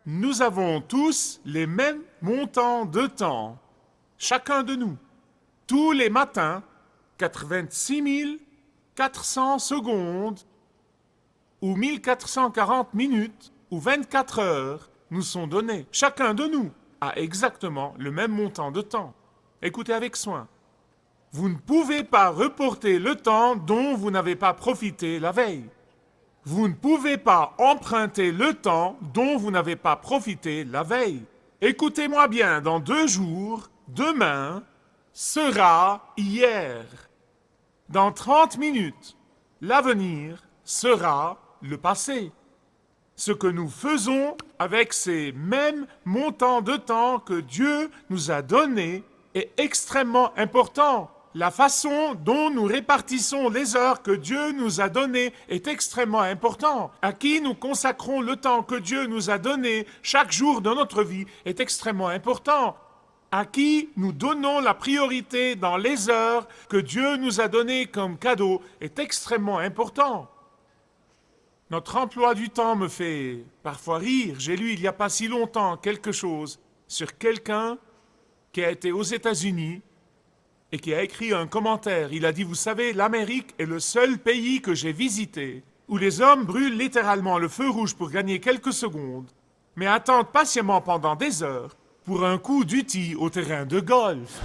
Nous avons tous les mêmes montants de temps, chacun de nous. Tous les matins, 86 400 secondes ou 1440 minutes ou 24 heures nous sont donnés. Chacun de nous a exactement le même montant de temps. Écoutez avec soin. Vous ne pouvez pas reporter le temps dont vous n'avez pas profité la veille. Vous ne pouvez pas emprunter le temps dont vous n'avez pas profité la veille. Écoutez-moi bien, dans 2 jours, demain sera hier. Dans 30 minutes, l'avenir sera le passé. Ce que nous faisons avec ces mêmes montants de temps que Dieu nous a donnés est extrêmement important. La façon dont nous répartissons les heures que Dieu nous a données est extrêmement importante. À qui nous consacrons le temps que Dieu nous a donné chaque jour de notre vie est extrêmement important. À qui nous donnons la priorité dans les heures que Dieu nous a données comme cadeau est extrêmement important. Notre emploi du temps me fait parfois rire. J'ai lu il n'y a pas si longtemps quelque chose sur quelqu'un qui a été aux États-Unis et qui a écrit un commentaire. Il a dit, vous savez, l'Amérique est le seul pays que j'ai visité où les hommes brûlent littéralement le feu rouge pour gagner quelques secondes, mais attendent patiemment pendant des heures pour un coup d'outil au terrain de golf.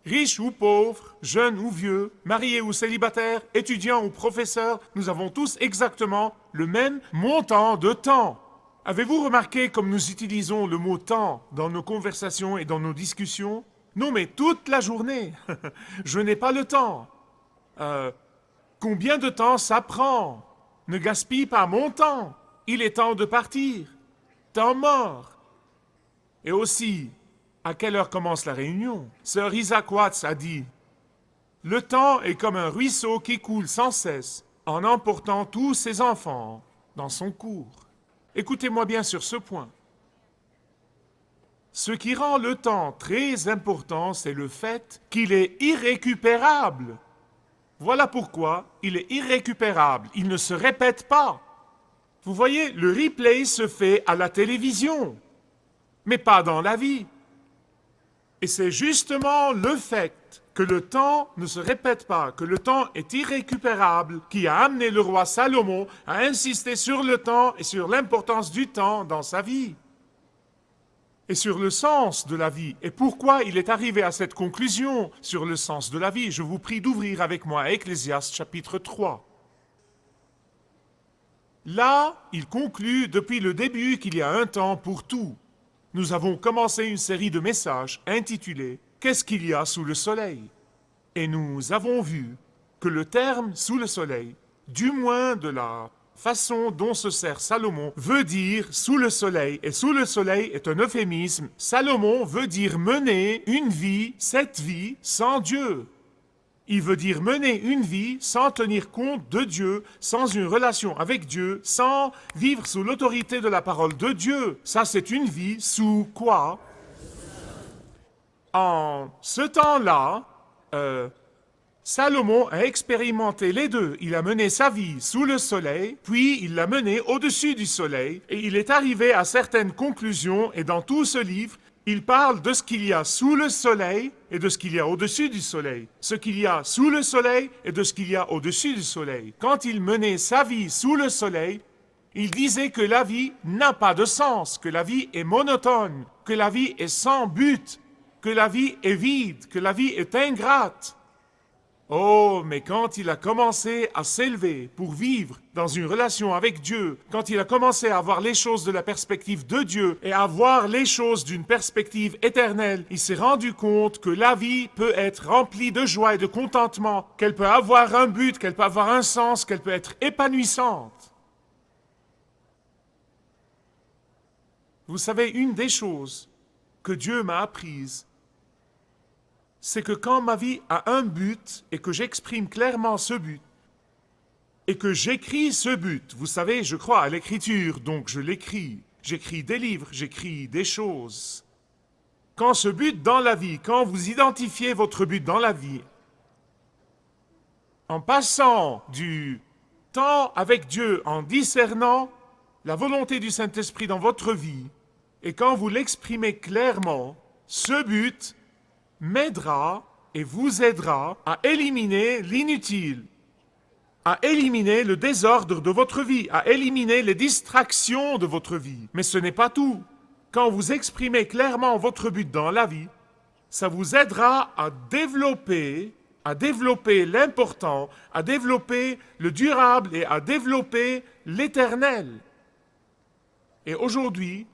Riches ou pauvres, jeunes ou vieux, mariés ou célibataires, étudiants ou professeurs, nous avons tous exactement le même montant de temps. Avez-vous remarqué comme nous utilisons le mot temps dans nos conversations et dans nos discussions? Non, mais toute la journée. Je n'ai pas le temps. Combien de temps ça prend? Ne gaspille pas mon temps. Il est temps de partir. Temps mort. Et aussi, à quelle heure commence la réunion? Sir Isaac Watts a dit, « Le temps est comme un ruisseau qui coule sans cesse en emportant tous ses enfants dans son cours. » Écoutez-moi bien sur ce point. Ce qui rend le temps très important, c'est le fait qu'il est irrécupérable. Voilà pourquoi il est irrécupérable. Il ne se répète pas. Vous voyez, le replay se fait à la télévision, mais pas dans la vie. Et c'est justement le fait que le temps ne se répète pas, que le temps est irrécupérable, qui a amené le roi Salomon à insister sur le temps et sur l'importance du temps dans sa vie. Et sur le sens de la vie. Et pourquoi il est arrivé à cette conclusion sur le sens de la vie? Je vous prie d'ouvrir avec moi Ecclésiaste chapitre 3. Là, il conclut depuis le début qu'il y a un temps pour tout. Nous avons commencé une série de messages intitulés « Qu'est-ce qu'il y a sous le soleil ?» Et nous avons vu que le terme « sous le soleil », du moins de la façon dont se sert Salomon, veut dire « sous le soleil ». Et « sous le soleil » est un euphémisme. Salomon veut dire mener une vie, cette vie, sans Dieu. Il veut dire mener une vie sans tenir compte de Dieu, sans une relation avec Dieu, sans vivre sous l'autorité de la parole de Dieu. Ça, c'est une vie sous quoi? En ce temps-là, Salomon a expérimenté les deux. Il a mené sa vie sous le soleil, puis il l'a menée au-dessus du soleil, et il est arrivé à certaines conclusions, et dans tout ce livre, il parle de ce qu'il y a sous le soleil et de ce qu'il y a au-dessus du soleil. Ce qu'il y a sous le soleil et de ce qu'il y a au-dessus du soleil. Quand il menait sa vie sous le soleil, il disait que la vie n'a pas de sens, que la vie est monotone, que la vie est sans but, que la vie est vide, que la vie est ingrate. Oh, mais quand il a commencé à s'élever pour vivre dans une relation avec Dieu, quand il a commencé à voir les choses de la perspective de Dieu et à voir les choses d'une perspective éternelle, il s'est rendu compte que la vie peut être remplie de joie et de contentement, qu'elle peut avoir un but, qu'elle peut avoir un sens, qu'elle peut être épanouissante. Vous savez, une des choses que Dieu m'a apprises, c'est que quand ma vie a un but et que j'exprime clairement ce but et que j'écris ce but, vous savez, je crois à l'écriture, donc je l'écris. J'écris des livres, j'écris des choses. Quand ce but dans la vie, quand vous identifiez votre but dans la vie, en passant du temps avec Dieu, en discernant la volonté du Saint-Esprit dans votre vie, et quand vous l'exprimez clairement, ce but m'aidera et vous aidera à éliminer l'inutile, à éliminer le désordre de votre vie, à éliminer les distractions de votre vie. Mais ce n'est pas tout. Quand vous exprimez clairement votre but dans la vie, ça vous aidera à développer l'important, à développer le durable et à développer l'éternel. Et aujourd'hui,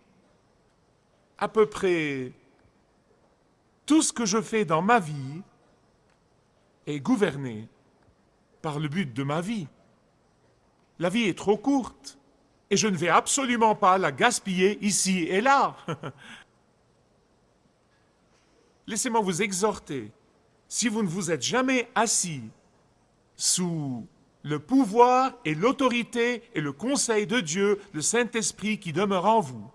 à peu près tout ce que je fais dans ma vie est gouverné par le but de ma vie. La vie est trop courte et je ne vais absolument pas la gaspiller ici et là. Laissez-moi vous exhorter, si vous ne vous êtes jamais assis sous le pouvoir et l'autorité et le conseil de Dieu, le Saint-Esprit qui demeure en vous,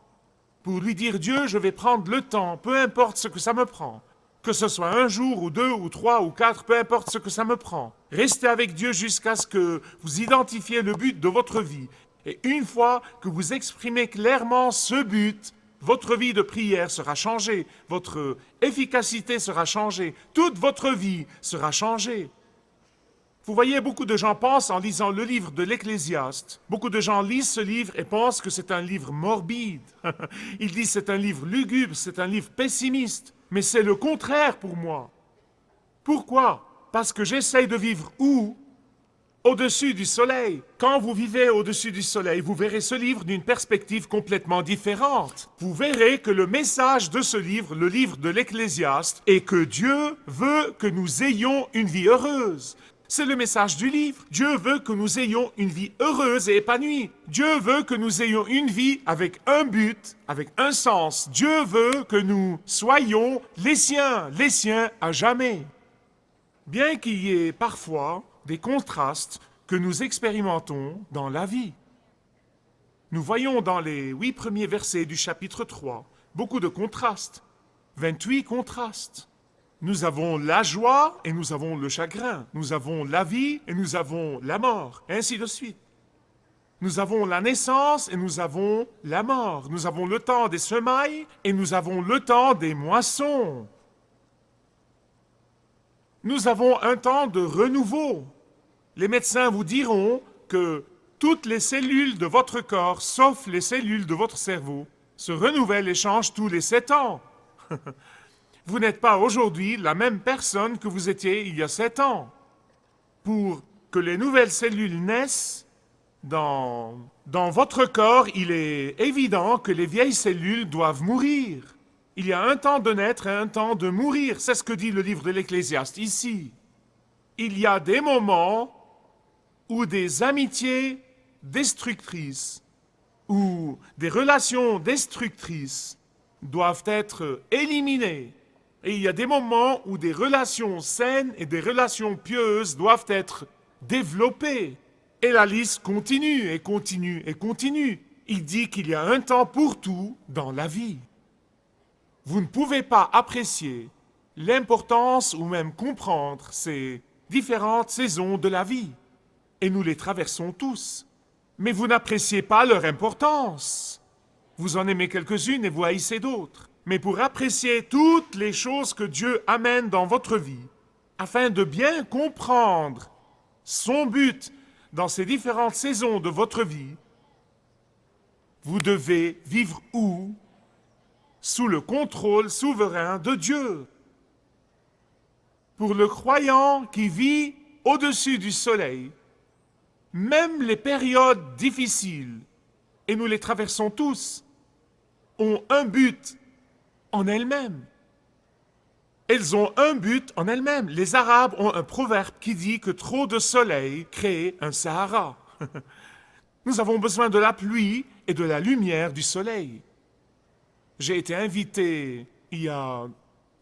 pour lui dire, Dieu, je vais prendre le temps, peu importe ce que ça me prend, que ce soit un jour ou 2 ou 3 ou 4, peu importe ce que ça me prend. Restez avec Dieu jusqu'à ce que vous identifiez le but de votre vie. Et une fois que vous exprimez clairement ce but, votre vie de prière sera changée, votre efficacité sera changée, toute votre vie sera changée. Vous voyez, beaucoup de gens pensent en lisant le livre de l'Ecclésiaste, beaucoup de gens lisent ce livre et pensent que c'est un livre morbide. Ils disent c'est un livre lugubre, c'est un livre pessimiste. Mais c'est le contraire pour moi. Pourquoi? Parce que j'essaye de vivre où? Au-dessus du soleil. Quand vous vivez au-dessus du soleil, vous verrez ce livre d'une perspective complètement différente. Vous verrez que le message de ce livre, le livre de l'Ecclésiaste, est que Dieu veut que nous ayons une vie heureuse. C'est le message du livre. Dieu veut que nous ayons une vie heureuse et épanouie. Dieu veut que nous ayons une vie avec un but, avec un sens. Dieu veut que nous soyons les siens à jamais. Bien qu'il y ait parfois des contrastes que nous expérimentons dans la vie. Nous voyons dans les 8 premiers versets du chapitre 3 beaucoup de contrastes, 28 contrastes. Nous avons la joie et nous avons le chagrin. Nous avons la vie et nous avons la mort, et ainsi de suite. Nous avons la naissance et nous avons la mort. Nous avons le temps des semailles et nous avons le temps des moissons. Nous avons un temps de renouveau. Les médecins vous diront que toutes les cellules de votre corps, sauf les cellules de votre cerveau, se renouvellent et changent tous les 7 ans. Vous n'êtes pas aujourd'hui la même personne que vous étiez il y a 7 ans. Pour que les nouvelles cellules naissent dans votre corps, il est évident que les vieilles cellules doivent mourir. Il y a un temps de naître et un temps de mourir. C'est ce que dit le livre de l'Ecclésiaste ici. Il y a des moments où des amitiés destructrices ou des relations destructrices doivent être éliminées. Et il y a des moments où des relations saines et des relations pieuses doivent être développées. Et la liste continue et continue et continue. Il dit qu'il y a un temps pour tout dans la vie. Vous ne pouvez pas apprécier l'importance ou même comprendre ces différentes saisons de la vie. Et nous les traversons tous. Mais vous n'appréciez pas leur importance. Vous en aimez quelques-unes et vous haïssez d'autres. Mais pour apprécier toutes les choses que Dieu amène dans votre vie, afin de bien comprendre son but dans ces différentes saisons de votre vie, vous devez vivre où? Sous le contrôle souverain de Dieu. Pour le croyant qui vit au-dessus du soleil, même les périodes difficiles, et nous les traversons tous, ont un but en elles-mêmes. Elles ont un but en elles-mêmes. Les Arabes ont un proverbe qui dit que trop de soleil crée un Sahara. Nous avons besoin de la pluie et de la lumière du soleil. J'ai été invité il y a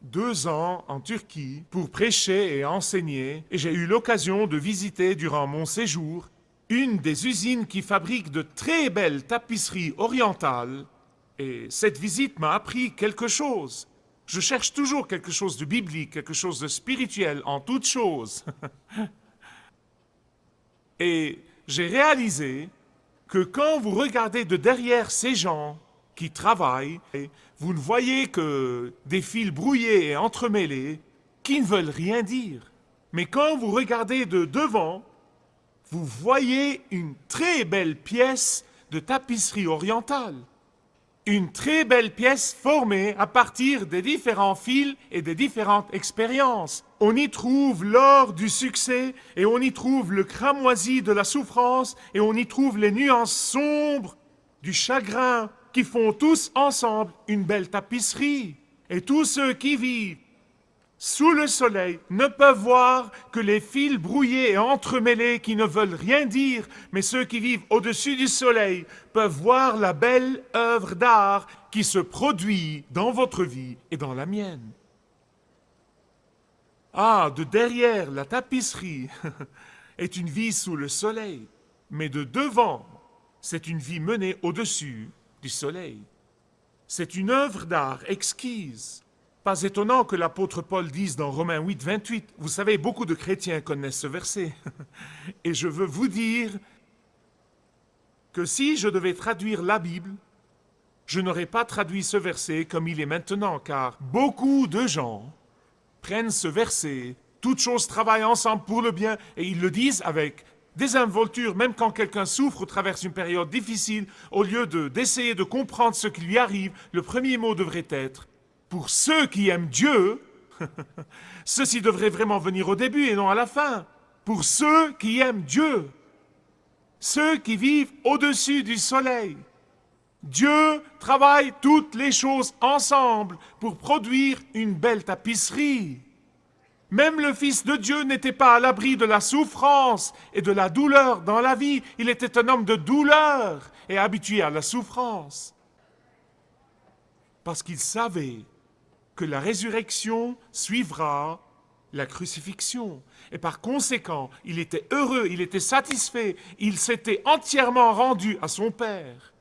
2 ans en Turquie pour prêcher et enseigner, et j'ai eu l'occasion de visiter durant mon séjour une des usines qui fabrique de très belles tapisseries orientales. Et cette visite m'a appris quelque chose. Je cherche toujours quelque chose de biblique, quelque chose de spirituel en toute chose. Et j'ai réalisé que quand vous regardez de derrière ces gens qui travaillent, vous ne voyez que des fils brouillés et entremêlés qui ne veulent rien dire. Mais quand vous regardez de devant, vous voyez une très belle pièce de tapisserie orientale. Une très belle pièce formée à partir des différents fils et des différentes expériences. On y trouve l'or du succès et on y trouve le cramoisi de la souffrance et on y trouve les nuances sombres du chagrin qui font tous ensemble une belle tapisserie. Et tous ceux qui vivent sous le soleil ne peuvent voir que les fils brouillés et entremêlés qui ne veulent rien dire, mais ceux qui vivent au-dessus du soleil peuvent voir la belle œuvre d'art qui se produit dans votre vie et dans la mienne. Ah, de derrière la tapisserie est une vie sous le soleil, mais de devant, c'est une vie menée au-dessus du soleil. C'est une œuvre d'art exquise. Pas étonnant que l'apôtre Paul dise dans Romains 8, 28, vous savez, beaucoup de chrétiens connaissent ce verset. Et je veux vous dire que si je devais traduire la Bible, je n'aurais pas traduit ce verset comme il est maintenant, car beaucoup de gens prennent ce verset, toutes choses travaillent ensemble pour le bien, et ils le disent avec désinvolture, même quand quelqu'un souffre ou traverse une période difficile, au lieu d'essayer de comprendre ce qui lui arrive, le premier mot devrait être pour ceux qui aiment Dieu, ceci devrait vraiment venir au début et non à la fin. Pour ceux qui aiment Dieu, ceux qui vivent au-dessus du soleil. Dieu travaille toutes les choses ensemble pour produire une belle tapisserie. Même le Fils de Dieu n'était pas à l'abri de la souffrance et de la douleur dans la vie. Il était un homme de douleur et habitué à la souffrance. Parce qu'il savait que la résurrection suivra la crucifixion. Et par conséquent, il était heureux, il était satisfait, il s'était entièrement rendu à son Père.